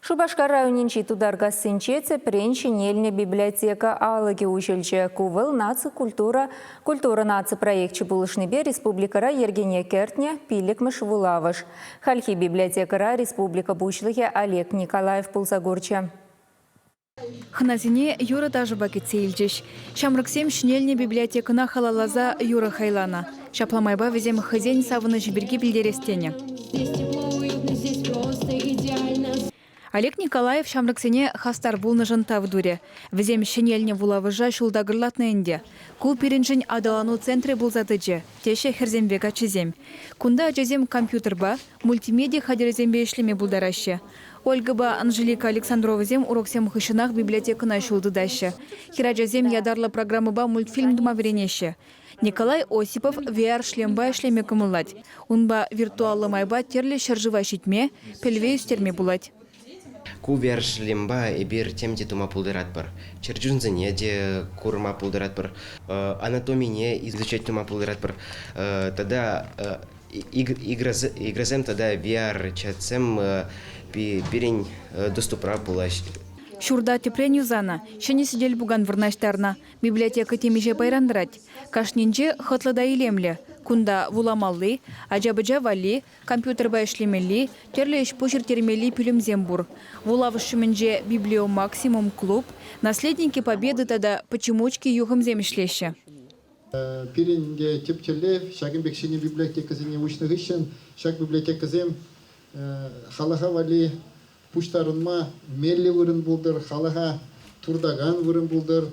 Шубашкар районинчи тударга синчеце пренчи нельне библиотека алыги ужелче кувыл наци культура наци проектчи булышныбе республикара ергене кертне пиликмыш вулавыш. Хальхи библиотекара республика бучлыхе Олег Николаев пулзагурче. Хназине юра даже бакетсейльчиш. Шамрыксем шнельне библиотекана халалаза юра хайлана. Шапламайба везем хозяин савыны жиберги билдерестене. Олег Николаев шамрыксене хастар булны жынта в дуре. Везем шинельне вулавыжа шулдагырлатны энде. Ку перенжин адалану центре булзатыджи. Теше херзембега чизем. Кунда ажезем компьютерба, мультимедиа хадерезембе ишлеме булдараще. Ольгаба Анжелика Александровызем уроксем хышынах библиотекана шулдыдаще. Хираджазем ядарлы программыба мультфильм дума веренеще. Николай Осипов VR шлемба шлеме кымылать. Унба виртуаллы майба терле шаржыва шитме, пельве үстерме булать. Ку VR шлемба и бир темде тума пулдырат бар. Черджунзене де курма пулдырат бар. Анатомине изучать тума пулдырат бар. Тогда игразем тогда VR чатсем бирень доступра булаш. Шурда тепленю зана, шени сидель буган вырнаштарна, библиотека темиже байрандрать. Кашнинже хатлада илемле, кунда вуламалли, аджабыджа вали, компьютер байшлемели, терлеш пушер термели пилюмзембур. Вулавышуменже библио максимум клуб, наследники победы тогда почемучки юхом земешлеще. Пиринге тепчелев, шагенбекшини библиотекасыне учнығышын, шаг библиотекасем халаха вали, пуштарынма мелли вырын булдыр, халаха турдаган вырын булдыр,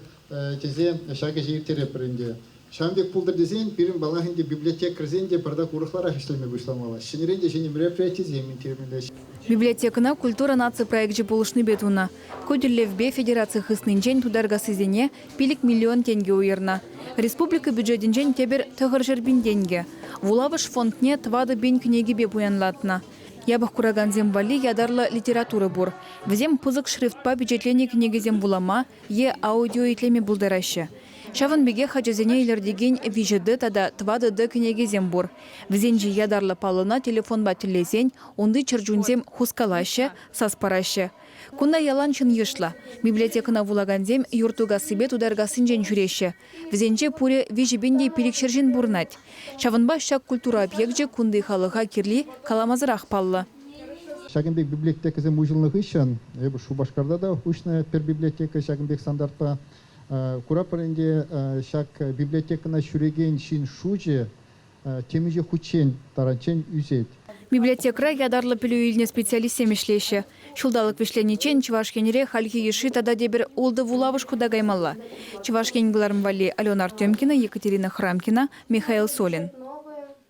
тезе шаге жиектер епірінде. Шамбек булдыр дезен, пирин балахынде библиотек рзенде бардак урықлара хешлеме бұшламала. Шинеренде жені мероприятие земін терминлеш. Библиотекана культура нации проекте булышны бетуна. Кудерлевбе федерация хыснынчен тударга сызене пилик миллион тенге уерна. Республика бюджетинчен тебер тығыр жербин денге. Вулавыш фондне твады бен книгебе буянлатна. Ябах кураган зембали ядарлы литература бур. Взем пузык шрифтпа бюджетлене книгезем булама, аудио итлеме булдараще. Шавын беге хаджазене илердеген вижеды тада твады книгезем бур. Взенжи ядарлы палына телефонба телезен, онды чырджунзем хускалаще, саспараще. Кунда яланчын ешла. Библиотекана вулаганзем юртуга себе тударгасынжен жүреші. Взенже пуре вижебенде пиликшержен бурнать. Шавынба шак культура объектже кунды халыға кирли каламазырақ паллы. Шагенбек библиотекасем ужылнығы үшін, Шубашкарда да учная пер библиотека Шагенбек стандартпа. Курапаренде шак библиотекана шүреген шин шуже, темеже хучен, таранчен үзет. Библиотекра ядарлы пилюильне специалист семешлеше. Шулдалық вишленичен Чувашкенере хальхи еши тада дебір олды вулавышку да гаймалла. Чувашкенгіларым вали Алена Артемкина, Екатерина Храмкина, Михаил Солин.